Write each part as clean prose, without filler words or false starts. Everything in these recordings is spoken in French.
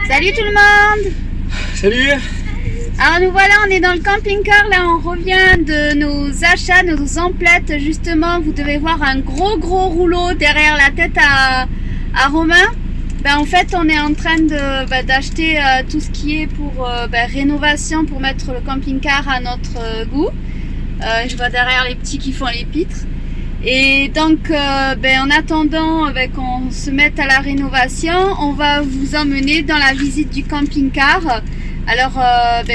Salut tout le monde! Salut! Alors nous voilà, on est dans le camping-car, là on revient de nos achats, nos emplettes. Justement, vous devez voir un gros rouleau derrière la tête à Romain. En fait, on est en train d'acheter tout ce qui est pour rénovation, pour mettre le camping-car à notre goût. Je vois derrière les petits qui font les pitres. Et donc, en attendant qu'on se mette à la rénovation, on va vous emmener dans la visite du camping-car. Alors,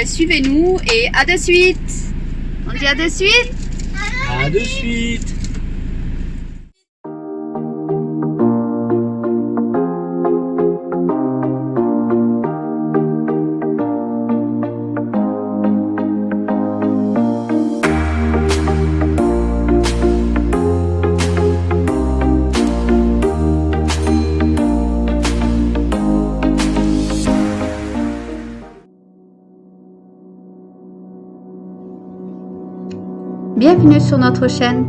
suivez-nous et à de suite. On dit à de suite. À de suite. Bienvenue sur notre chaîne.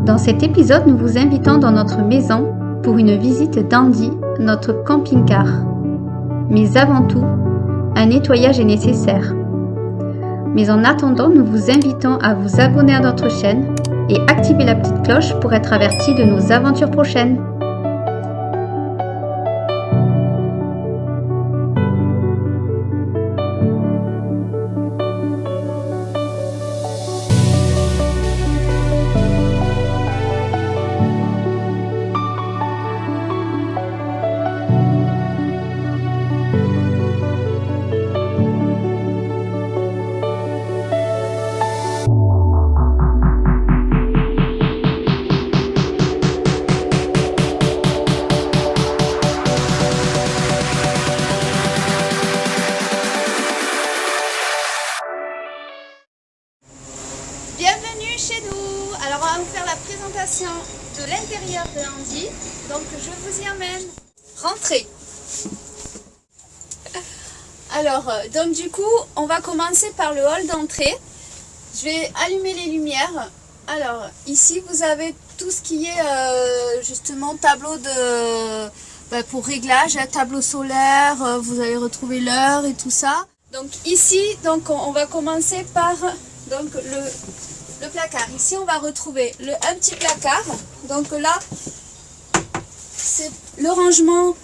Dans cet épisode, nous vous invitons dans notre maison pour une visite d'Andy, notre camping-car. Mais avant tout, un nettoyage est nécessaire. Mais en attendant, nous vous invitons à vous abonner à notre chaîne et activer la petite cloche pour être averti de nos aventures prochaines. Bienvenue chez nous. Alors on va vous faire la présentation de l'intérieur de Andy. Donc je vous y emmène. Rentrez. Alors donc du coup on va commencer par le hall d'entrée. Je vais allumer les lumières. Alors ici vous avez tout ce qui est justement tableau de pour réglage, tableau solaire. Vous allez retrouver l'heure et tout ça. Donc ici donc on va commencer par donc le placard. Ici on va retrouver un petit placard. Donc là c'est le rangement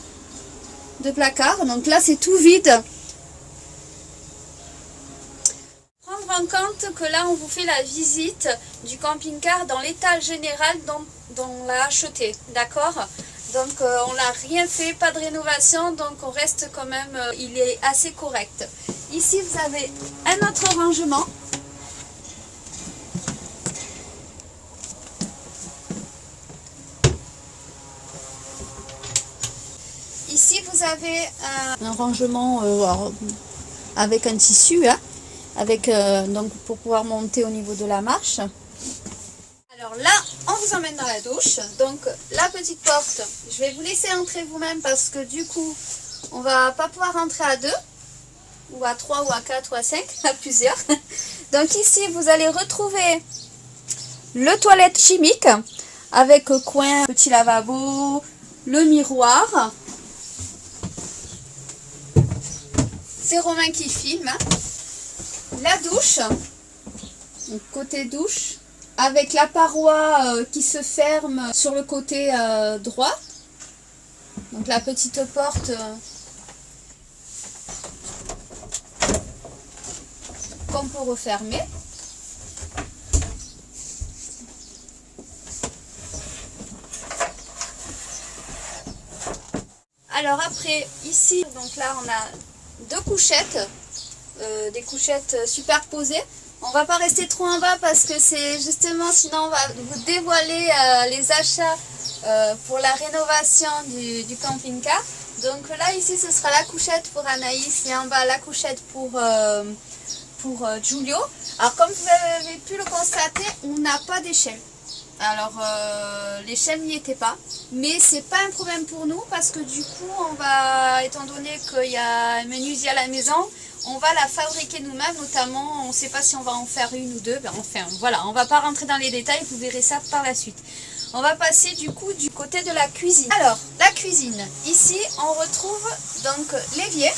de placard. Donc là c'est tout vide. Prendre en compte que là on vous fait la visite du camping-car dans l'état général dont on l'a acheté. D'accord? Donc on n'a rien fait, pas de rénovation, donc on reste quand même, il est assez correct. Ici vous avez un autre rangement. Ici vous avez un rangement avec un tissu, hein, donc pour pouvoir monter au niveau de la marche. Alors là, on vous emmène dans la douche. Donc la petite porte, je vais vous laisser entrer vous-même parce que du coup, on va pas pouvoir entrer à 2, ou à 3, ou à 4, ou à 5, à plusieurs. Donc ici, vous allez retrouver le toilette chimique avec coin, petit lavabo, le miroir. C'est Romain qui filme. La douche, donc côté douche, avec la paroi qui se ferme sur le côté droit. Donc la petite porte qu'on peut refermer. Alors après, ici, donc là on a deux couchettes, des couchettes superposées. On va pas rester trop en bas parce que c'est justement, sinon on va vous dévoiler les achats pour la rénovation du camping-car. Donc là ici ce sera la couchette pour Anaïs et en bas la couchette pour Giulio. Alors comme vous avez pu le constater, on n'a pas d'échelle. Alors l'échelle n'y était pas, mais c'est pas un problème pour nous parce que du coup on va, étant donné qu'il y a un menuisier à la maison, on va la fabriquer nous-mêmes, notamment on ne sait pas si on va en faire une ou deux, enfin voilà, on va pas rentrer dans les détails, vous verrez ça par la suite. On va passer du coup du côté de la cuisine. Alors, la cuisine. Ici, on retrouve donc l'évier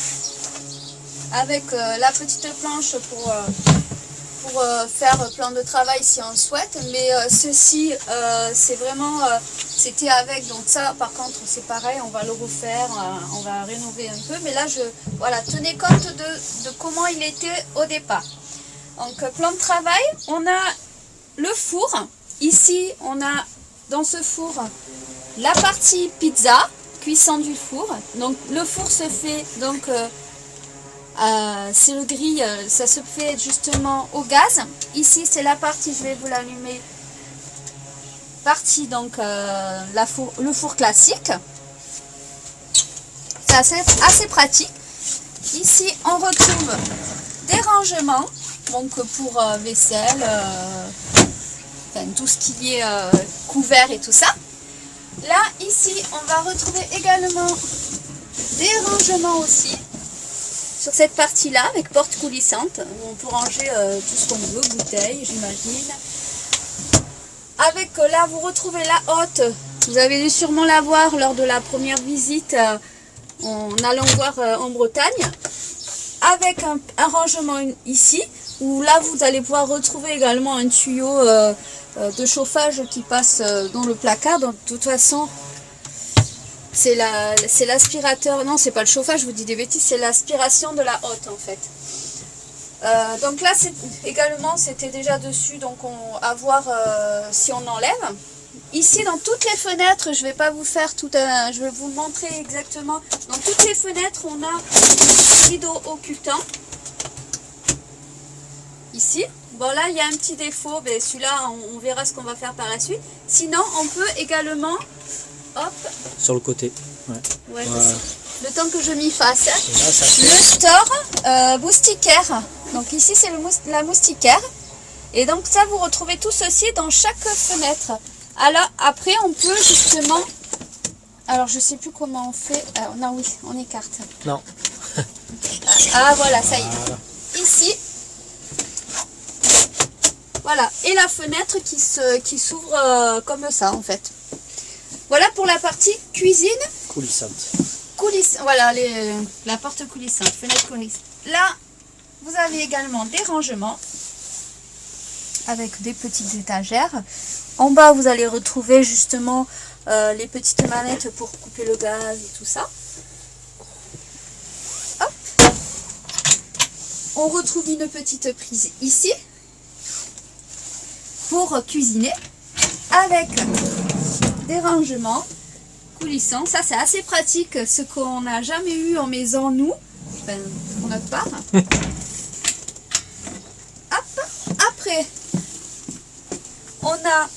avec la petite planche pour faire plan de travail si on le souhaite. Mais ceci, c'est vraiment, c'était avec. Donc ça, par contre, c'est pareil, on va le refaire, on va rénover un peu. Mais là, voilà, tenez compte de comment il était au départ. Donc, plan de travail, on a le four. Ici, on a dans ce four la partie pizza, cuisson du four. Donc le four se fait, donc c'est le grill, ça se fait justement au gaz. Ici c'est la partie, je vais vous l'allumer, partie donc le four classique. C'est assez pratique. Ici on retrouve des rangements, donc pour vaisselle, tout ce qui est couvert et tout ça. Là, ici, on va retrouver également des rangements aussi sur cette partie-là avec porte coulissante où on peut ranger tout ce qu'on veut, bouteilles, j'imagine. Avec là, vous retrouvez la hotte. Vous avez dû sûrement la voir lors de la première visite en allant voir en Bretagne. Avec un rangement ici où là, vous allez pouvoir retrouver également un tuyau de chauffage qui passe dans le placard. Donc, de toute façon, c'est l'aspirateur. Non, c'est pas le chauffage, je vous dis des bêtises, c'est l'aspiration de la hotte en fait. Donc là, également, c'était déjà dessus, donc à voir si on enlève. Ici, dans toutes les fenêtres, je vais pas vous faire je vais vous montrer exactement. Dans toutes les fenêtres, on a rideau occultant. Ici. Bon là il y a un petit défaut, mais celui-là on verra ce qu'on va faire par la suite. Sinon on peut également, hop, sur le côté. Ouais. Ouais, Voilà. Le temps que je m'y fasse. Là, ça Le store moustiquaire. Donc ici c'est la moustiquaire. Et donc ça vous retrouvez tout ceci dans chaque fenêtre. Alors après on peut justement, alors je sais plus comment on fait. Non oui, on écarte. Non. Ah voilà, ça y est. Voilà. Ici. Voilà, et la fenêtre qui s'ouvre comme ça en fait. Voilà pour la partie cuisine. Coulissante. Voilà, la porte coulissante, fenêtre coulissante. Là, vous avez également des rangements avec des petites étagères. En bas, vous allez retrouver justement les petites manettes pour couper le gaz et tout ça. Hop. On retrouve une petite prise ici pour cuisiner avec des rangements coulissants. Ça c'est assez pratique, ce qu'on n'a jamais eu en maison nous, enfin, pour notre part. Hop. Après on a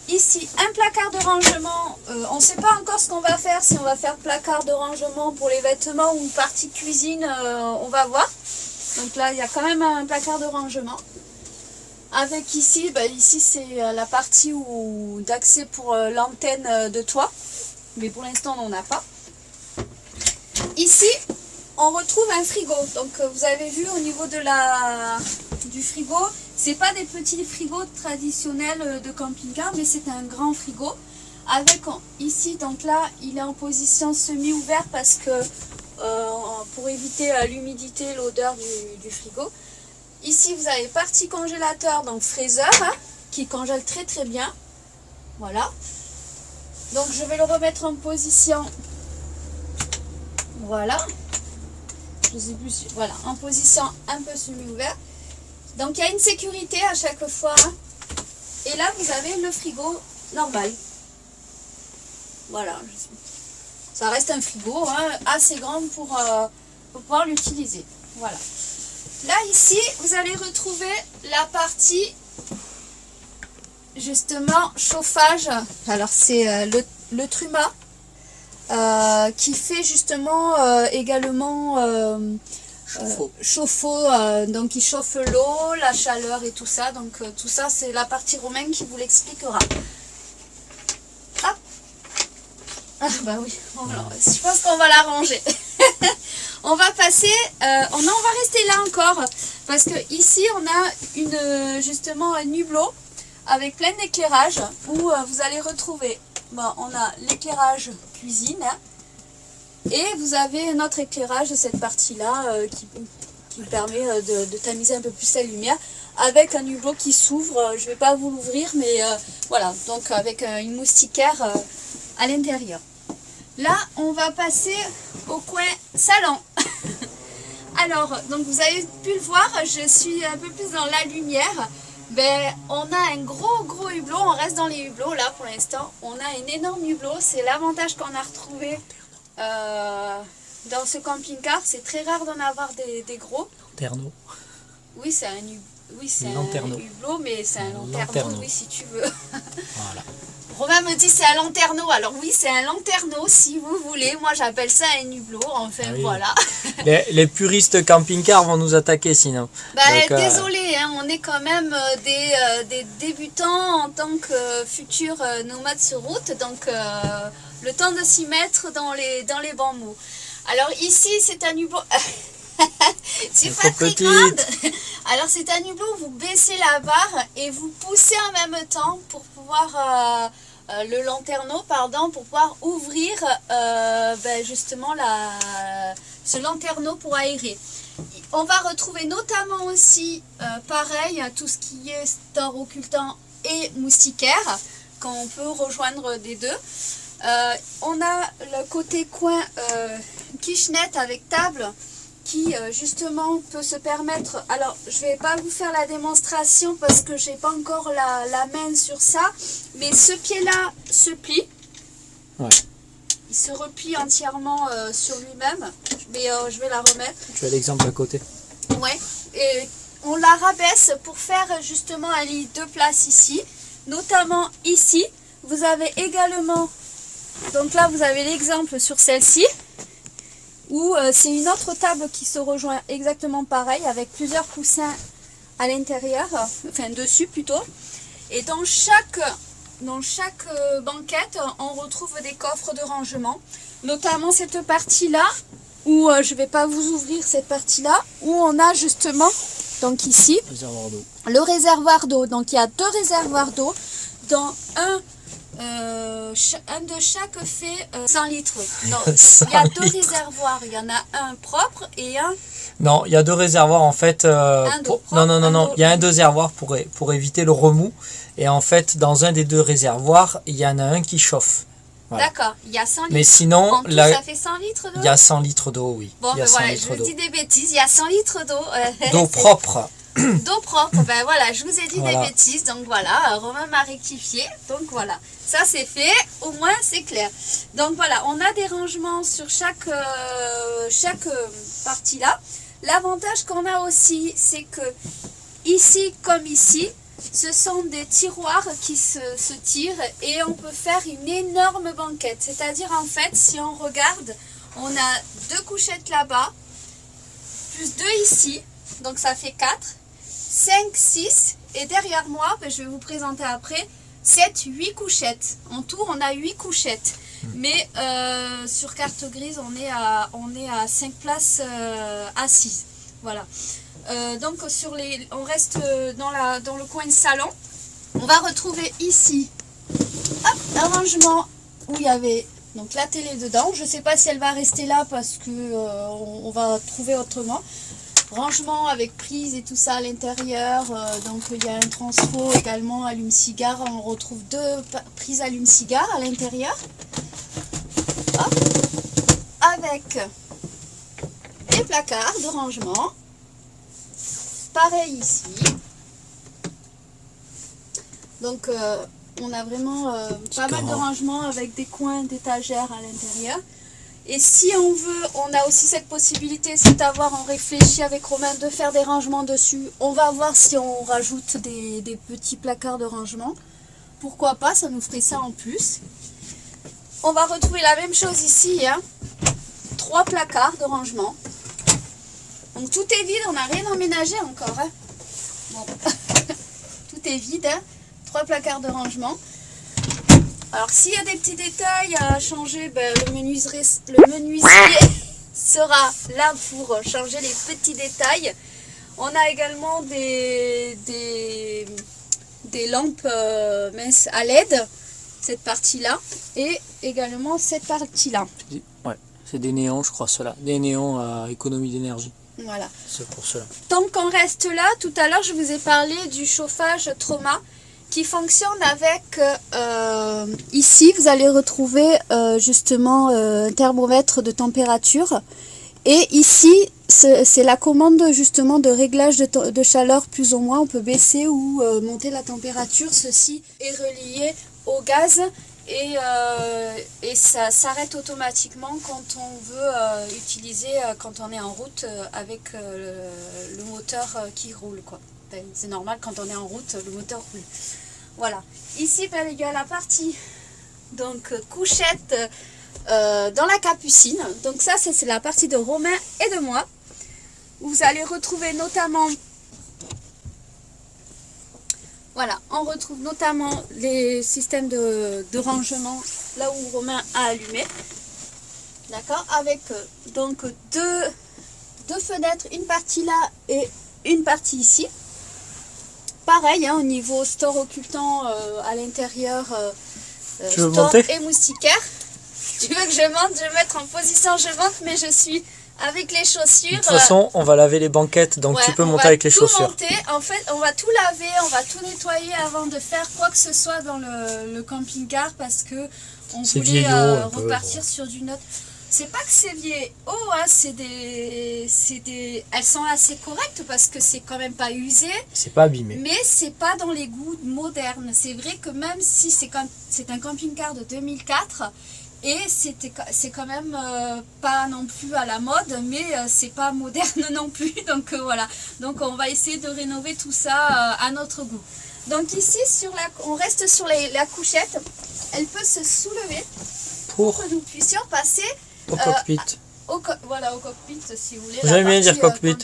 ici un placard de rangement. On ne sait pas encore ce qu'on va faire, si on va faire placard de rangement pour les vêtements ou partie cuisine, on va voir. Donc là il y a quand même un placard de rangement. Avec ici, ici c'est la partie d'accès pour l'antenne de toit. Mais pour l'instant on n'en a pas. Ici on retrouve un frigo. Donc vous avez vu au niveau du frigo, c'est pas des petits frigos traditionnels de camping-car, mais c'est un grand frigo. Avec ici, donc là il est en position semi-ouvert parce que pour éviter l'humidité, l'odeur du frigo. Ici, vous avez partie congélateur, donc fraiseur, qui congèle très très bien. Voilà. Donc, je vais le remettre en position. Voilà. Je sais plus. Voilà, en position un peu semi-ouverte. Donc, il y a une sécurité à chaque fois. Et là, vous avez le frigo normal. Voilà. Ça reste un frigo assez grand pour pouvoir l'utiliser. Voilà. Là ici vous allez retrouver la partie justement chauffage. Alors c'est le Truma qui fait justement également chauffe-eau, donc il chauffe l'eau, la chaleur et tout ça. Donc tout ça c'est la partie Romaine qui vous l'expliquera. Hop. Ah bah oui, je pense qu'on va la ranger. On va passer, on va rester là encore parce que ici on a justement un hublot avec plein d'éclairages où vous allez retrouver, bon, on a l'éclairage cuisine et vous avez un autre éclairage de cette partie-là qui permet de tamiser un peu plus la lumière avec un hublot qui s'ouvre. Je ne vais pas vous l'ouvrir, mais voilà, donc avec une moustiquaire à l'intérieur. Là, on va passer au coin salon. Alors, donc vous avez pu le voir, je suis un peu plus dans la lumière. Ben, on a un gros hublot, on reste dans les hublots là pour l'instant. On a un énorme hublot, c'est l'avantage qu'on a retrouvé dans ce camping-car. C'est très rare d'en avoir des gros. Lanterneau. Oui, c'est un hublot, mais c'est un lanterneau, oui, si tu veux. Voilà. Romain me dit c'est un lanterneau. Alors oui, c'est un lanterneau si vous voulez. Moi, j'appelle ça un hublot. Enfin, Ah oui. voilà. Les puristes camping-car vont nous attaquer sinon. Bah, Donc, désolé, hein, on est quand même des débutants en tant que futurs nomades sur route. Donc, le temps de s'y mettre dans les bons mots. Alors ici, c'est un hublot... c'est pas très grande. Alors c'est un hublot où vous baissez la barre et vous poussez en même temps pour pouvoir le lanterneau, pardon, pour pouvoir ouvrir justement ce lanterneau pour aérer. On va retrouver notamment aussi pareil tout ce qui est store occultant et moustiquaire quand on peut rejoindre des deux. On a le côté coin kitchenette avec table qui justement peut se permettre, alors je vais pas vous faire la démonstration parce que j'ai pas encore la main sur ça, mais ce pied là se plie, ouais. Il se replie entièrement sur lui-même, mais je vais la remettre. Tu as l'exemple à côté. Ouais, et on la rabaisse pour faire justement un lit de place ici, notamment ici. Vous avez également, donc là vous avez l'exemple sur celle-ci, où c'est une autre table qui se rejoint exactement pareil, avec plusieurs coussins à l'intérieur, enfin dessus plutôt. Et dans chaque banquette, on retrouve des coffres de rangement, notamment cette partie-là, où je ne vais pas vous ouvrir cette partie-là, où on a justement, donc ici, le réservoir d'eau. Donc il y a deux réservoirs d'eau, dans un de chaque fait 100 litres. Non, il y a deux réservoirs. Il y en a un propre et un... Non, il y a deux réservoirs en fait. Non. Il y a un réservoir pour éviter le remous. Et en fait, dans un des deux réservoirs, il y en a un qui chauffe. Voilà. D'accord, il y a 100 litres. Mais sinon, en tout, ça fait 100 litres d'eau. Il y a 100 litres d'eau, oui. Bon, ben voilà, je vous dis des bêtises. Il y a 100 litres d'eau. D'eau propre. D'eau propre, ben voilà, je vous ai dit des bêtises, donc voilà, Romain m'a rectifié, donc voilà, ça c'est fait, au moins c'est clair. Donc voilà, on a des rangements sur chaque partie là. L'avantage qu'on a aussi, c'est que ici comme ici, ce sont des tiroirs qui se tirent et on peut faire une énorme banquette. C'est-à-dire en fait, si on regarde, on a deux couchettes là-bas, plus deux ici, donc ça fait 4. 5, 6 et derrière moi, je vais vous présenter après, 7, 8 couchettes. En tout, on a 8 couchettes. Mais sur carte grise, on est à 5 places assises. Voilà. Donc on reste dans le coin de salon. On va retrouver ici un rangement où il y avait donc la télé dedans. Je ne sais pas si elle va rester là parce que on va trouver autrement. Rangement avec prise et tout ça à l'intérieur, donc il y a un transfo également allume-cigare, on retrouve deux prises allume-cigare à l'intérieur. Avec des placards de rangement, pareil ici. Donc on a vraiment pas mal de rangements avec des coins d'étagères à l'intérieur. Et si on veut, on a aussi cette possibilité, c'est d'avoir, on réfléchit avec Romain de faire des rangements dessus. On va voir si on rajoute des petits placards de rangement. Pourquoi pas, ça nous ferait ça en plus. On va retrouver la même chose ici, hein. 3 placards de rangement. Donc tout est vide, on n'a rien emménagé encore. Hein. Bon. Tout est vide, hein. 3 placards de rangement. Alors s'il y a des petits détails à changer, ben, le menuisier sera là pour changer les petits détails. On a également des des lampes minces à LED, cette partie-là, et également cette partie-là. Ouais, c'est des néons, je crois, ceux-là. Des néons à économie d'énergie. Voilà. C'est pour cela. Tant qu'on reste là, tout à l'heure, je vous ai parlé du chauffage Trauma qui fonctionne avec, ici, vous allez retrouver justement un thermomètre de température. Et ici, c'est la commande justement de réglage de chaleur plus ou moins. On peut baisser ou monter la température. Ceci est relié au gaz et ça s'arrête automatiquement quand on veut utiliser, quand on est en route avec le moteur qui roule, quoi. Ben, c'est normal, quand on est en route, le moteur roule. Voilà. Ici, ben, il y a la partie donc couchette dans la capucine. Donc ça, c'est la partie de Romain et de moi. Vous allez retrouver notamment... Voilà, on retrouve notamment les systèmes de rangement là où Romain a allumé. D'accord. Avec donc deux fenêtres, une partie là et une partie ici. Pareil, hein, au niveau store occultant à l'intérieur, store et moustiquaire. Tu veux que je monte? Je vais mettre en position, je monte, mais je suis avec les chaussures. De toute façon, on va laver les banquettes, donc ouais, tu peux monter avec les chaussures. Monter. En fait, on va tout laver, on va tout nettoyer avant de faire quoi que ce soit dans le camping-car parce que on voulait repartir sur du note. C'est pas que c'est vieillot, hein, elles sont assez correctes parce que c'est quand même pas usé. C'est pas abîmé. Mais c'est pas dans les goûts modernes. C'est vrai que même si c'est un camping-car de 2004 et c'est quand même pas non plus à la mode, mais c'est pas moderne non plus. Donc voilà. Donc on va essayer de rénover tout ça à notre goût. Donc ici on reste sur la couchette. Elle peut se soulever pour que nous puissions passer au cockpit. Voilà, au cockpit si vous voulez. J'aime bien dire cockpit.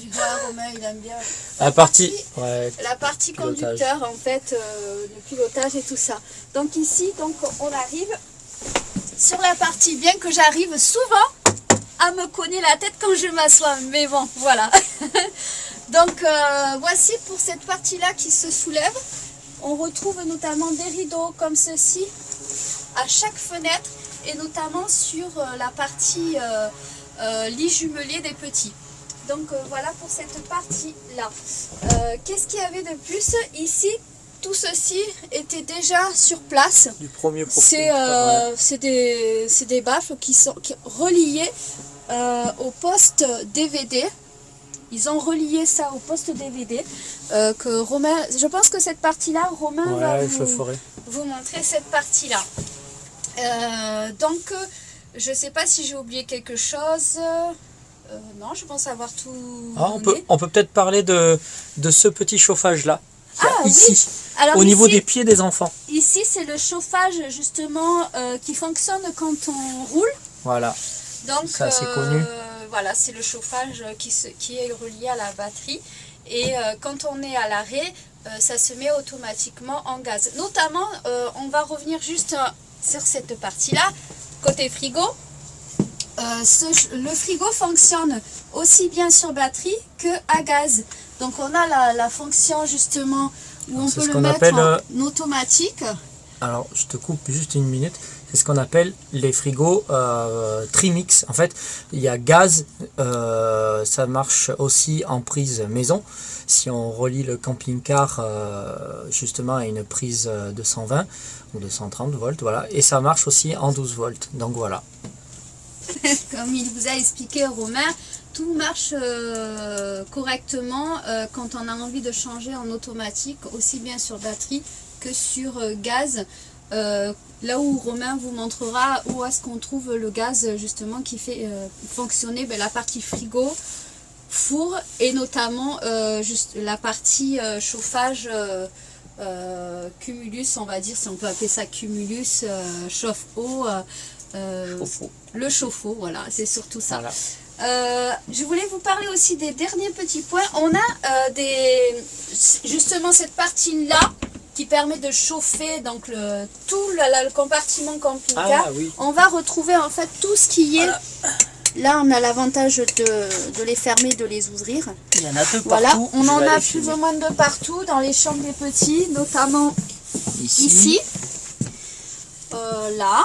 Romain, il aime bien. La partie conducteur en fait, le pilotage et tout ça. Donc ici, on arrive sur la partie, bien que j'arrive souvent à me cogner la tête quand je m'assois. Mais bon, voilà. Donc voici pour cette partie-là qui se soulève. On retrouve notamment des rideaux comme ceci à chaque fenêtre et notamment sur la partie lit jumelé des petits. Donc voilà pour cette partie-là. Qu'est-ce qu'il y avait de plus? Ici, tout ceci était déjà sur place. Du premier propriétaire. C'est des baffles qui sont reliés au poste DVD. Ils ont relié ça au poste DVD que Romain, je pense que cette partie-là, Romain va vous montrer cette partie-là. Donc, je ne sais pas si j'ai oublié quelque chose. Non, je pense avoir tout. Ah, on peut peut-être parler de ce petit chauffage-là. Ici, oui. Alors, au niveau des pieds des enfants. Ici, c'est le chauffage justement qui fonctionne quand on roule. Voilà. Donc, ça, c'est connu. Voilà, c'est le chauffage qui est relié à la batterie. Et quand on est à l'arrêt, ça se met automatiquement en gaz. Notamment, on va revenir juste sur cette partie-là, côté frigo. Le frigo fonctionne aussi bien sur batterie que à gaz. Donc on a la fonction justement où on peut le mettre en automatique. Alors je te coupe juste une minute. C'est ce qu'on appelle les frigos trimix. En fait, il y a gaz, ça marche aussi en prise maison. Si on relie le camping-car justement à une prise de 120 ou de 130 volts, voilà, et ça marche aussi en 12 volts. Donc voilà. Comme il vous a expliqué Romain, tout marche correctement quand on a envie de changer en automatique, aussi bien sur batterie que sur gaz. Là où Romain vous montrera où est-ce qu'on trouve le gaz justement qui fait fonctionner la partie frigo, four et notamment juste la partie chauffage cumulus, on va dire, si on peut appeler ça cumulus, chauffe-eau, le chauffe-eau, voilà, c'est surtout ça. Voilà. Je voulais vous parler aussi des derniers petits points. On a justement cette partie-là qui permet de chauffer donc tout le compartiment camping-car. Oui. On va retrouver en fait tout ce qui est Là, on a l'avantage de les fermer, de les ouvrir. Il y en a de partout. Voilà, on Je en vais a aller plus filmer. ou moins de partout, dans les chambres des petits, notamment Ici. ici. Là.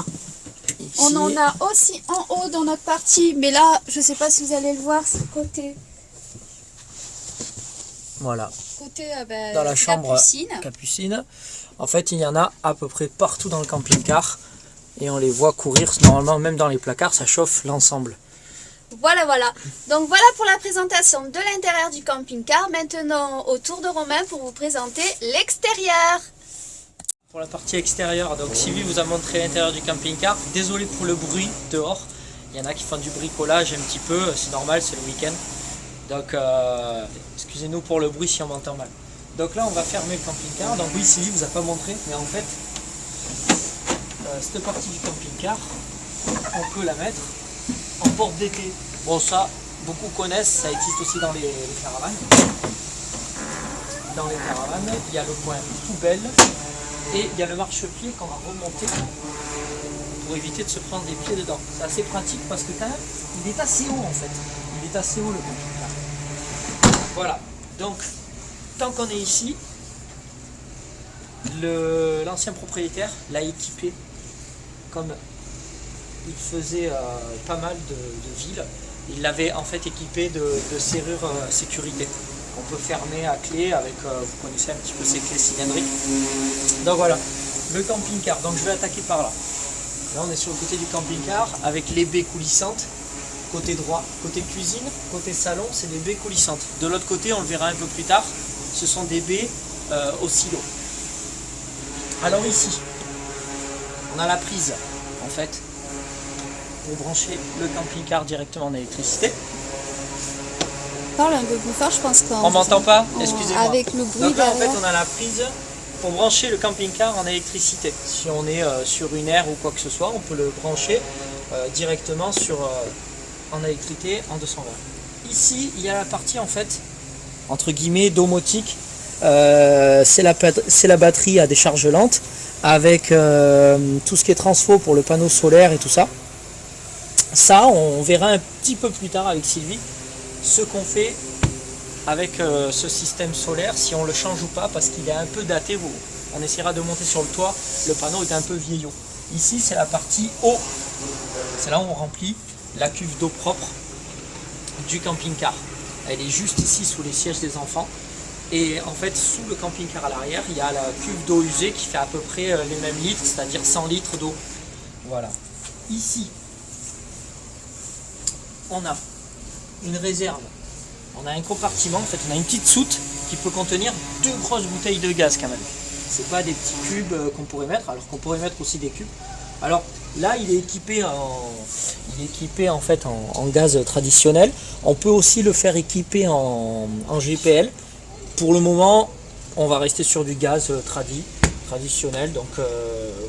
Ici. On en a aussi en haut dans notre partie, mais là, je ne sais pas si vous allez le voir, c'est côté Voilà. dans la chambre piscine. Capucine. En fait, il y en a à peu près partout dans le camping-car. Et on les voit courir. Normalement, même dans les placards, ça chauffe l'ensemble. Voilà, voilà. Donc voilà pour la présentation de l'intérieur du camping-car. Maintenant, au tour de Romain pour vous présenter l'extérieur. Pour la partie extérieure, donc Sylvie vous a montré l'intérieur du camping-car. Désolé pour le bruit dehors. Il y en a qui font du bricolage un petit peu. C'est normal, c'est le week-end. Donc, excusez-nous pour le bruit si on m'entend mal. Donc là, on va fermer le camping-car. Donc oui, Sylvie vous a pas montré, mais en fait, cette partie du camping-car, on peut la mettre en porte d'été. Bon, ça, beaucoup connaissent, ça existe aussi dans les caravanes. Dans les caravanes, il y a le coin poubelle et il y a le marchepied qu'on va remonter pour éviter de se prendre des pieds dedans. C'est assez pratique parce que quand même, il est assez haut en fait. Il est assez haut le camping-car. Voilà, donc, tant qu'on est ici, l'ancien propriétaire l'a équipé comme il faisait pas mal de villes. Il l'avait en fait équipé de serrures sécurité qu'on peut fermer à clé avec, vous connaissez un petit peu ces clés cylindriques. Donc voilà, le camping-car. Donc je vais attaquer par là. Là on est sur le côté du camping-car avec les baies coulissantes. Côté droit, côté cuisine, côté salon, c'est des baies coulissantes. De l'autre côté, on le verra un peu plus tard, ce sont des baies au silo. Alors ici, on a la prise en fait pour brancher le camping-car directement en électricité. Parle un peu plus fort, je pense qu'on... On m'entend pas? Excusez-moi. Avec le bruit Donc là, en derrière. fait, on a la prise pour brancher le camping-car en électricité. Si on est sur une aire ou quoi que ce soit, on peut le brancher directement en électricité en 220. Ici, il y a la partie en fait, entre guillemets, domotique. C'est la batterie à décharge lente avec tout ce qui est transfo pour le panneau solaire et tout ça. Ça, on verra un petit peu plus tard avec Sylvie ce qu'on fait avec ce système solaire, si on le change ou pas, parce qu'il est un peu daté. On essaiera de monter sur le toit, le panneau est un peu vieillot. Ici, c'est la partie eau. C'est là où on remplit la cuve d'eau propre du camping-car. Elle est juste ici sous les sièges des enfants. Et en fait, sous le camping-car à l'arrière, il y a la cuve d'eau usée qui fait à peu près les mêmes litres, c'est-à-dire 100 litres d'eau. Voilà. Ici, on a une réserve. On a un compartiment, en fait, on a une petite soute qui peut contenir 2 grosses bouteilles de gaz quand même. C'est pas des petits cubes qu'on pourrait mettre, alors qu'on pourrait mettre aussi des cubes. Alors là, il est équipé en fait en gaz traditionnel. On peut aussi le faire équiper en GPL. Pour le moment, on va rester sur du gaz traditionnel. Donc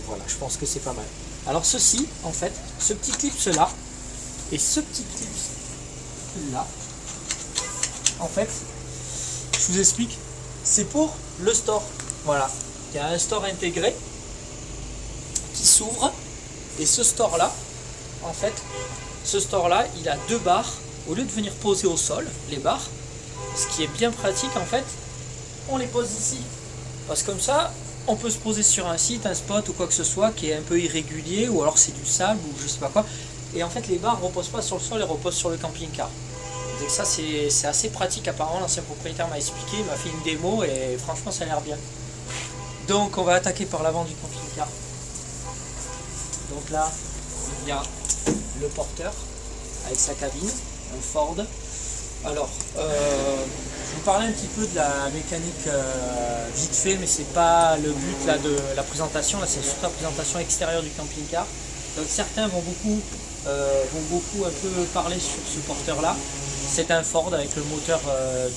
voilà, je pense que c'est pas mal. Alors ceci, en fait, ce petit clip là et ce petit clip là, en fait, je vous explique, c'est pour le store. Voilà, il y a un store intégré qui s'ouvre. Et ce store là, en fait, ce store là, il a 2 barres. Au lieu de venir poser au sol, les barres, ce qui est bien pratique en fait, on les pose ici. Parce que comme ça, on peut se poser sur un site, un spot ou quoi que ce soit qui est un peu irrégulier, ou alors c'est du sable ou je sais pas quoi. Et en fait, les barres ne reposent pas sur le sol, elles reposent sur le camping-car. Donc ça, c'est assez pratique. Apparemment, l'ancien propriétaire m'a expliqué, il m'a fait une démo et franchement, ça a l'air bien. Donc, on va attaquer par l'avant du camping-car. Donc là, il y a le porteur avec sa cabine, un Ford. Alors, je vous parlais un petit peu de la mécanique vite fait, mais c'est pas le but là de la présentation. Là, c'est surtout la présentation extérieure du camping-car. Donc certains vont beaucoup un peu parler sur ce porteur-là. C'est un Ford avec le moteur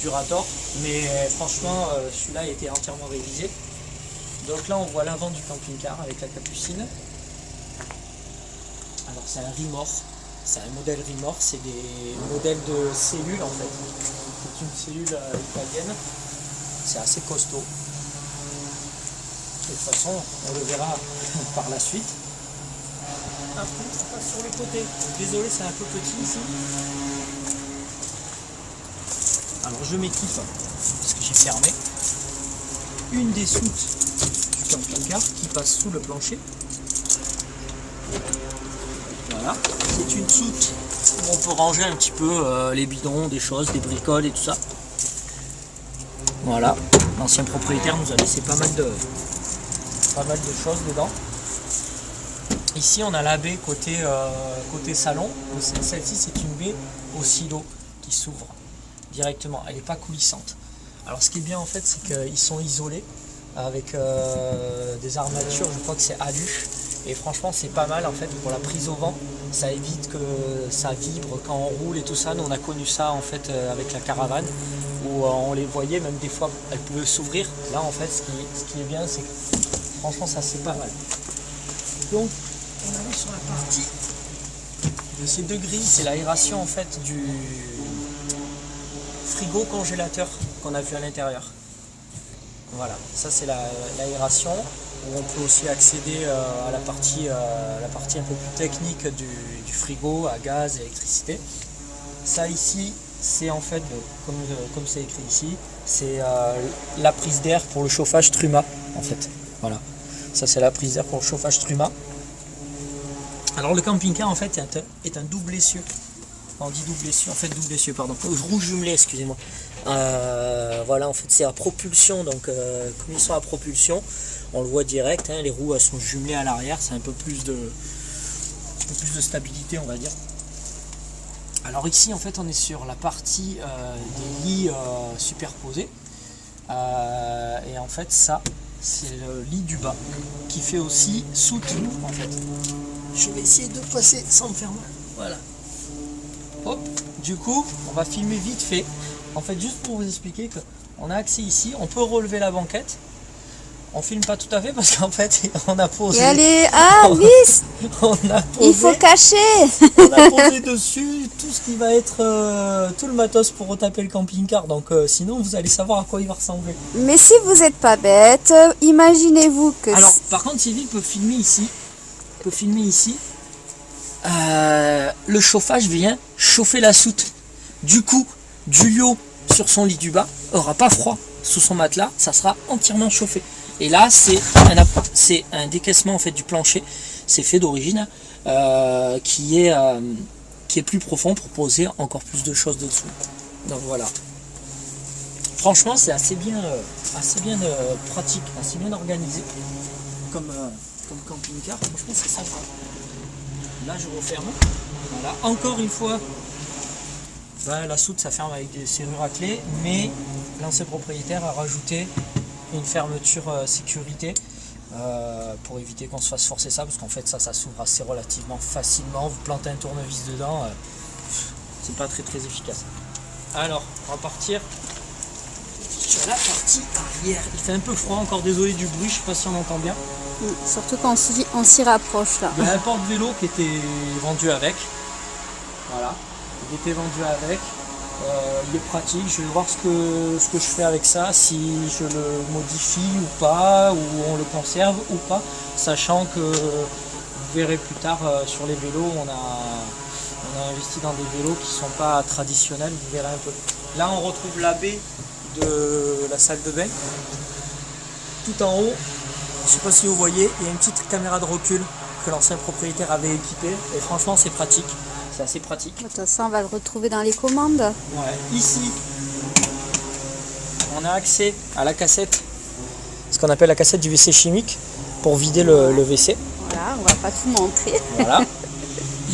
Durator, mais franchement, celui-là a été entièrement révisé. Donc là, on voit l'avant du camping-car avec la capucine. Alors c'est un Rimor, c'est un modèle Rimor, c'est des modèles de cellules en fait. C'est une cellule italienne, c'est assez costaud. De toute façon, on le verra par la suite. Après, on passe sur le côté. Désolé, c'est un peu petit ici. Alors je m'équipe, parce que j'ai fermé, une des soutes du camping-car qui passe sous le plancher. Voilà, c'est une soute où on peut ranger un petit peu les bidons, des choses, des bricoles et tout ça. Voilà, l'ancien propriétaire nous a laissé pas mal de choses dedans. Ici on a la baie côté salon. Celle-ci c'est une baie au silo qui s'ouvre directement, elle n'est pas coulissante. Alors ce qui est bien en fait, c'est qu'ils sont isolés avec des armatures, je crois que c'est alu, et franchement c'est pas mal en fait pour la prise au vent, ça évite que ça vibre quand on roule et tout ça. Nous on a connu ça en fait avec la caravane où on les voyait, même des fois elles pouvaient s'ouvrir. Là en fait ce qui est bien, c'est que franchement ça c'est pas mal. Donc on arrive sur la partie de ces deux grilles, c'est l'aération en fait du frigo congélateur qu'on a vu à l'intérieur. Voilà, ça c'est l'aération où on peut aussi accéder à la partie un peu plus technique du frigo à gaz, électricité. Ça ici, c'est en fait, comme c'est écrit ici, c'est la prise d'air pour le chauffage Truma en fait. Voilà, ça c'est la prise d'air pour le chauffage Truma. Alors le camping-car en fait est un double essieu. On dit double essieu, en fait double essieu, pardon, roue jumelée, excusez-moi. Voilà, en fait c'est à propulsion, donc comme ils sont à propulsion, on le voit direct, hein, les roues elles sont jumelées à l'arrière, c'est un peu plus de stabilité on va dire. Alors ici en fait on est sur la partie des lits superposés, et en fait ça c'est le lit du bas qui fait aussi soute en fait. Je vais essayer de passer sans me faire mal, voilà. Hop. Du coup, on va filmer vite fait. En fait, juste pour vous expliquer qu'on a accès ici, on peut relever la banquette. On filme pas tout à fait parce qu'en fait, on a posé. Et allez, ah, Miss, il faut cacher. On a posé dessus tout ce qui va être tout le matos pour retaper le camping-car. Donc, sinon, vous allez savoir à quoi il va ressembler. Mais si vous n'êtes pas bête, imaginez-vous que. Alors, par contre, Sylvie peut filmer ici. Le chauffage vient chauffer la soute. Du coup, Giulio sur son lit du bas aura pas froid sous son matelas, ça sera entièrement chauffé. Et là, c'est un décaissement en fait du plancher. C'est fait d'origine qui est plus profond pour poser encore plus de choses dessous. Donc voilà. Franchement, c'est assez bien pratique, assez bien organisé comme camping-car. Franchement, c'est sympa. Là je referme, voilà, encore une fois, la soute ça ferme avec des serrures à clé, mais l'ancien propriétaire a rajouté une fermeture sécurité pour éviter qu'on se fasse forcer ça, parce qu'en fait ça s'ouvre assez relativement facilement. Vous plantez un tournevis dedans, c'est pas très efficace. Alors on va partir sur la partie arrière. Il fait un peu froid encore, désolé du bruit, je sais pas si on entend bien. Surtout quand on s'y rapproche là. Il y a un porte-vélo qui était vendu avec. Voilà, il était vendu avec. Il est pratique. Je vais voir ce que je fais avec ça, si je le modifie ou pas, ou on le conserve ou pas. Sachant que vous verrez plus tard sur les vélos, on a investi dans des vélos qui ne sont pas traditionnels, vous verrez un peu. Là on retrouve la baie de la salle de bain. Tout en haut, je ne sais pas si vous voyez, il y a une petite caméra de recul que l'ancien propriétaire avait équipée, et franchement c'est pratique, c'est assez pratique. De toute façon on va le retrouver dans les commandes. Ouais. Ici, on a accès à la cassette, ce qu'on appelle la cassette du WC chimique, pour vider le WC. Voilà, on va pas tout montrer. Voilà.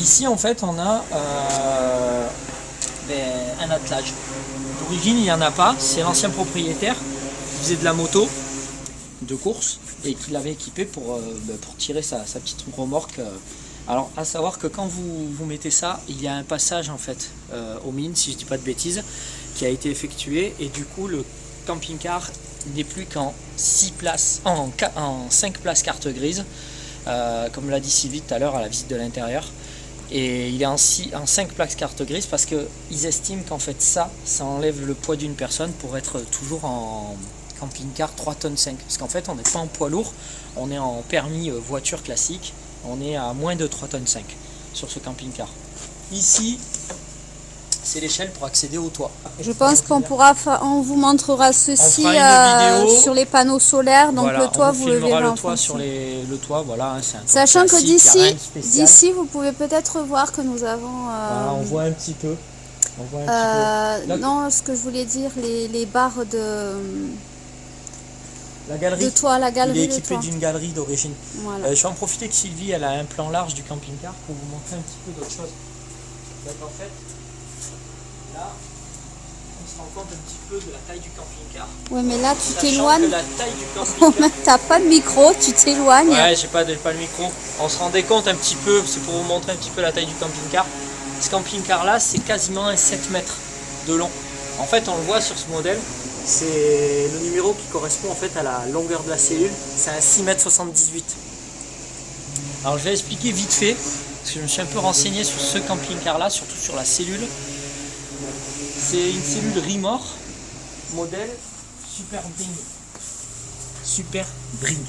Ici en fait on a un attelage. D'origine il n'y en a pas, c'est l'ancien propriétaire qui faisait de la moto de course et qui l'avait équipé pour tirer sa petite remorque. Alors à savoir que quand vous mettez ça, il y a un passage en fait aux mines, si je dis pas de bêtises, qui a été effectué, et du coup le camping-car n'est plus qu'en 5 places carte grise, comme l'a dit Sylvie tout à l'heure à la visite de l'intérieur. Et il est en 5 plaques carte grise parce qu'ils estiment qu'en fait ça enlève le poids d'une personne pour être toujours en camping-car 3,5 tonnes. Parce qu'en fait on n'est pas en poids lourd, on est en permis voiture classique, On est à moins de 3,5 tonnes sur ce camping-car. Ici, c'est l'échelle pour accéder au toit. Je pense on vous montrera ceci vidéo. sur les panneaux solaires. Donc voilà, le toit, vous le verrez le en toit fonction. sur le toit, voilà. C'est un Sachant que classique, d'ici, vous pouvez peut-être voir que nous avons... voilà, on voit un petit peu. Là, non, ce que je voulais dire, les barres la galerie. de toit, la Il galerie est de équipé toit. d'une galerie d'origine. Voilà. Je vais en profiter que Sylvie elle a un plan large du camping-car pour vous montrer un petit peu d'autres choses. Donc en fait, là, on se rend compte un petit peu de la taille du camping-car. Ouais, mais là, tu Sachant t'éloignes. que la taille du camping-car... T'as pas de micro, tu t'éloignes. Ouais, j'ai pas le micro. On se rendait compte un petit peu, c'est pour vous montrer un petit peu la taille du camping-car. Ce camping-car là, c'est quasiment un 7 mètres de long. En fait, on le voit sur ce modèle. C'est le numéro qui correspond en fait à la longueur de la cellule, c'est un 6,78 m. Alors je vais expliquer vite fait, parce que je me suis un peu renseigné sur ce camping-car là, surtout sur la cellule. C'est une cellule Rimor, modèle Super Bring. Super Bring.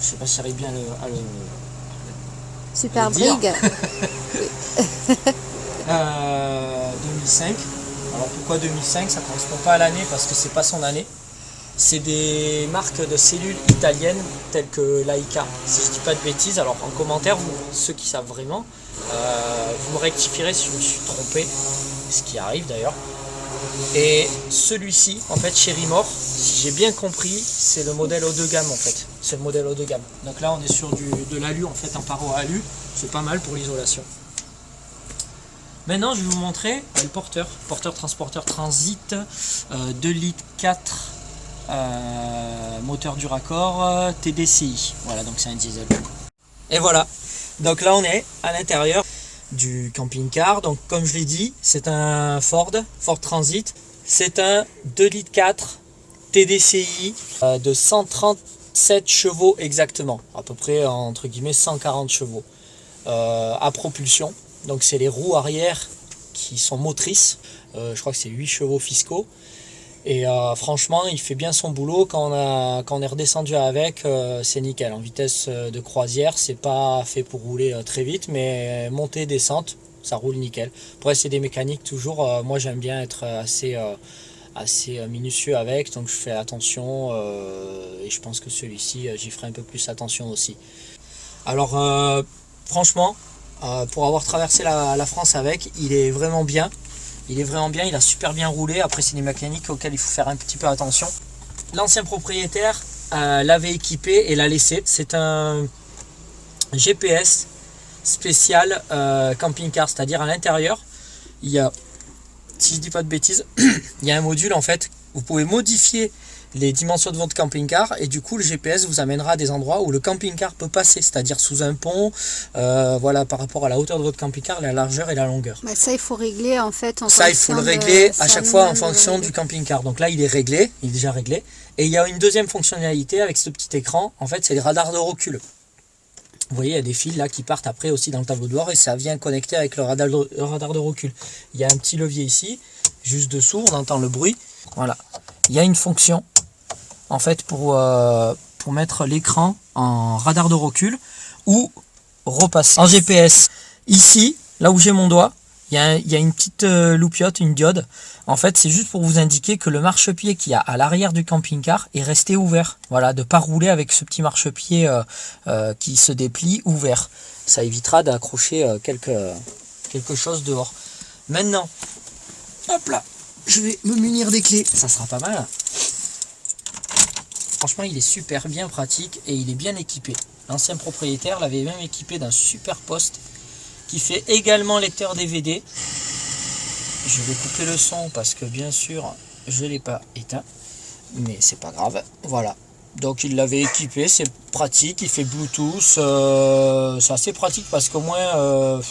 Je sais pas si j'arrive bien à le Super dire. Brig. 2005. Alors pourquoi 2005? Ça ne correspond pas à l'année parce que c'est pas son année. C'est des marques de cellules italiennes telles que Laika. Si je dis pas de bêtises, alors en commentaire, ceux qui savent vraiment, vous me rectifierez si je me suis trompé, ce qui arrive d'ailleurs. Et celui-ci, en fait, chez Rimor, si j'ai bien compris, c'est le modèle haut de gamme en fait. C'est le modèle haut de gamme. Donc là, on est sur de l'alu en fait, en paro à alu. C'est pas mal pour l'isolation. Maintenant, je vais vous montrer le porteur transporteur transit 2 litres 4 moteur du raccord TDCi. Voilà, donc c'est un diesel. Et voilà, donc là on est à l'intérieur du camping-car. Donc comme je l'ai dit, c'est un Ford Transit. C'est un 2 litres 4 TDCi de 137 chevaux exactement. À peu près entre guillemets 140 chevaux à propulsion. Donc c'est les roues arrière qui sont motrices, je crois que c'est 8 chevaux fiscaux. Et franchement il fait bien son boulot. Quand on est redescendu avec, c'est nickel. En vitesse de croisière, c'est pas fait pour rouler très vite, mais montée, descente, ça roule nickel. Après c'est des mécaniques toujours, moi j'aime bien être assez minutieux avec, donc je fais attention et je pense que celui-ci j'y ferai un peu plus attention aussi. Alors franchement, pour avoir traversé la France avec, il est vraiment bien. Il a super bien roulé. Après, c'est des mécaniques auxquelles il faut faire un petit peu attention. L'ancien propriétaire l'avait équipé et l'a laissé. C'est un GPS spécial camping-car, c'est-à-dire à l'intérieur, il y a, si je dis pas de bêtises, il y a un module en fait. Vous pouvez modifier les dimensions de votre camping-car et du coup le GPS vous amènera à des endroits où le camping-car peut passer, c'est-à-dire sous un pont, voilà, par rapport à la hauteur de votre camping-car, la largeur et la longueur. Mais ça il faut régler en fait. Ça il faut le régler à chaque fois en fonction du camping-car. Donc là il est réglé, il est déjà réglé. Et il y a une deuxième fonctionnalité avec ce petit écran, en fait c'est les radars de recul. Vous voyez, il y a des fils là qui partent après aussi dans le tableau de bord et ça vient connecter avec le radar de recul. Il y a un petit levier ici, juste dessous, on entend le bruit. Voilà, il y a une fonction en fait pour mettre l'écran en radar de recul ou repasser en GPS. Ici, là où j'ai mon doigt, il y a une petite loupiote, une diode. En fait, c'est juste pour vous indiquer que le marchepied qu'il y a à l'arrière du camping-car est resté ouvert. Voilà, de ne pas rouler avec ce petit marchepied qui se déplie ouvert. Ça évitera d'accrocher quelque chose dehors. Maintenant, hop là, je vais me munir des clés. Ça sera pas mal. Franchement, il est super bien pratique et il est bien équipé. L'ancien propriétaire l'avait même équipé d'un super poste qui fait également lecteur DVD. Je vais couper le son parce que bien sûr je ne l'ai pas éteint, mais c'est pas grave. Voilà, donc il l'avait équipé, c'est pratique, il fait Bluetooth, c'est assez pratique parce qu'au moins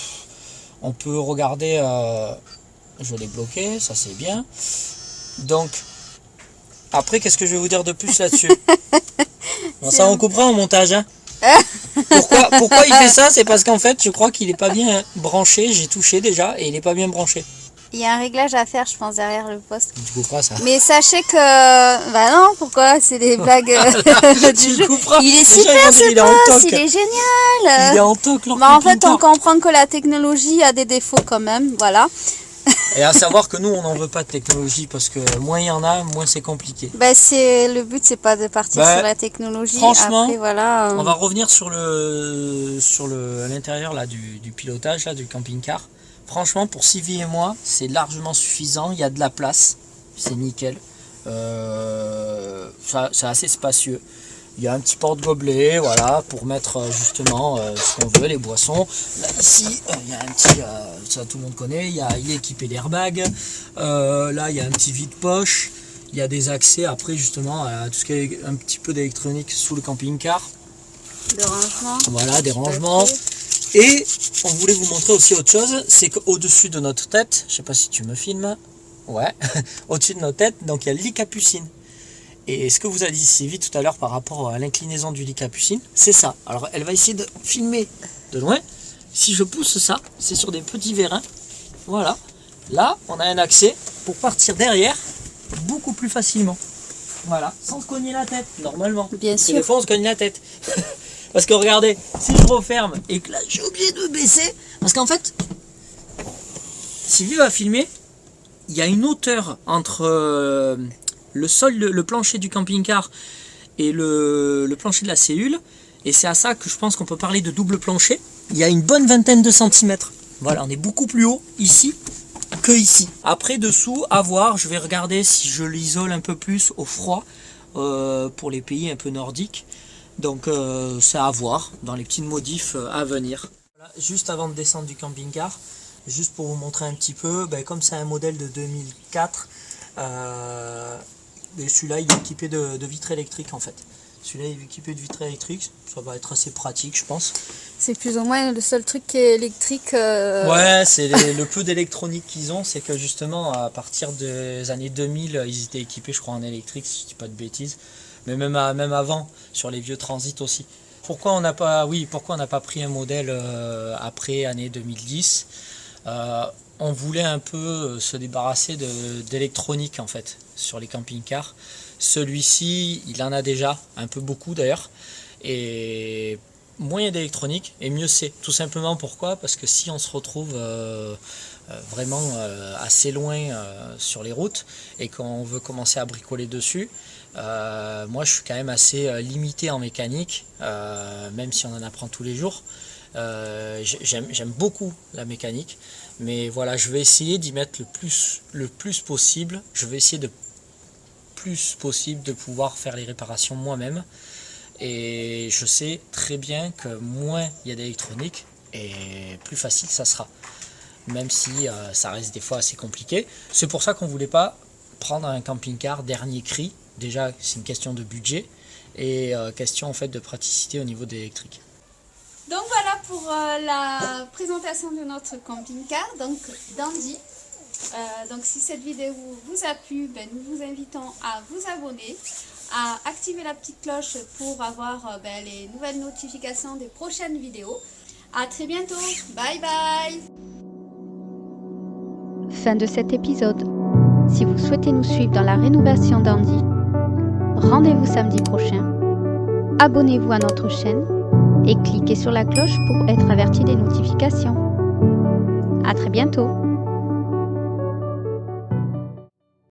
on peut regarder. Je l'ai bloqué, ça c'est bien. Donc après, qu'est-ce que je vais vous dire de plus là-dessus? Bon, ça on coupera en montage, hein. Pourquoi il fait ça? C'est parce qu'en fait je crois qu'il n'est pas bien branché. J'ai touché déjà et il n'est pas bien branché. Il y a un réglage à faire, je pense, derrière le poste. Tu couperas ça. Mais sachez que... Bah non, pourquoi? C'est des blagues du jeu. Il est super ce poste, il est génial. Il est en toc, bah, en fait, on comprend que la technologie a des défauts quand même, voilà. Et à savoir que nous, on n'en veut pas de technologie parce que moins il y en a, moins c'est compliqué. Bah, le but, c'est pas de partir sur la technologie. Franchement, après, voilà, on va revenir sur à l'intérieur là, du pilotage là, du camping-car. Franchement, pour Sylvie et moi, c'est largement suffisant. Il y a de la place, c'est nickel. C'est assez spacieux. Il y a un petit porte-gobelet, voilà, pour mettre justement ce qu'on veut, les boissons. Là, ici, il y a un petit, ça tout le monde connaît, il est équipé d'airbag. Là, il y a un petit vide-poche. Il y a des accès après justement à tout ce qui est un petit peu d'électronique sous le camping-car. Des rangements. Voilà, des rangements. Et on voulait vous montrer aussi autre chose, c'est qu'au-dessus de notre tête, je sais pas si tu me filmes, ouais, au-dessus de notre tête, donc il y a le lit Capucine. Et ce que vous a dit Sylvie tout à l'heure par rapport à l'inclinaison du lit Capucine, c'est ça. Alors elle va essayer de filmer de loin. Si je pousse ça, c'est sur des petits vérins. Voilà. Là, on a un accès pour partir derrière beaucoup plus facilement. Voilà, sans se cogner la tête, normalement. Bien sûr. Des fois, on se cogne la tête. Parce que regardez, si je referme et que là, je suis obligé de baisser, parce qu'en fait, Sylvie va filmer, il y a une hauteur entre le sol, le plancher du camping-car et le plancher de la cellule, et c'est à ça que je pense qu'on peut parler de double plancher. Il y a une bonne vingtaine de centimètres. Voilà, on est beaucoup plus haut ici que ici. Après, dessous, à voir, je vais regarder si je l'isole un peu plus au froid pour les pays un peu nordiques. Donc c'est à voir dans les petites modifs à venir. Voilà, juste avant de descendre du camping-car, juste pour vous montrer un petit peu, comme c'est un modèle de 2004, celui-là il est équipé de vitres électriques en fait. Celui-là il est équipé de vitres électriques, ça va être assez pratique je pense. C'est plus ou moins le seul truc qui est électrique. Ouais, c'est le peu d'électronique qu'ils ont, c'est que justement à partir des années 2000, ils étaient équipés je crois en électrique, si je dis pas de bêtises. Mais même avant, sur les vieux transits aussi. Pourquoi on n'a pas pris un modèle après année 2010 on voulait un peu se débarrasser d'électronique en fait sur les camping-cars. Celui-ci, il en a déjà, un peu beaucoup d'ailleurs. Et moins il y a d'électronique et mieux c'est. Tout simplement pourquoi? Parce que si on se retrouve vraiment assez loin sur les routes et qu'on veut commencer à bricoler dessus, moi je suis quand même assez limité en mécanique, même si on en apprend tous les jours. J'aime beaucoup la mécanique, mais voilà, je vais essayer d'y mettre le plus possible. Je vais essayer de pouvoir faire les réparations moi-même. Et je sais très bien que moins il y a d'électronique et plus facile ça sera. Même si ça reste des fois assez compliqué. C'est pour ça qu'on ne voulait pas prendre un camping-car dernier cri. Déjà, c'est une question de budget et question en fait de praticité au niveau de l'électrique. Donc voilà pour la présentation de notre camping-car, donc Dandy. Donc si cette vidéo vous a plu, nous vous invitons à vous abonner, à activer la petite cloche pour avoir les nouvelles notifications des prochaines vidéos. À très bientôt, bye bye. Fin de cet épisode. Si vous souhaitez nous suivre dans la rénovation d'Andy, rendez-vous samedi prochain. Abonnez-vous à notre chaîne et cliquez sur la cloche pour être averti des notifications. À très bientôt.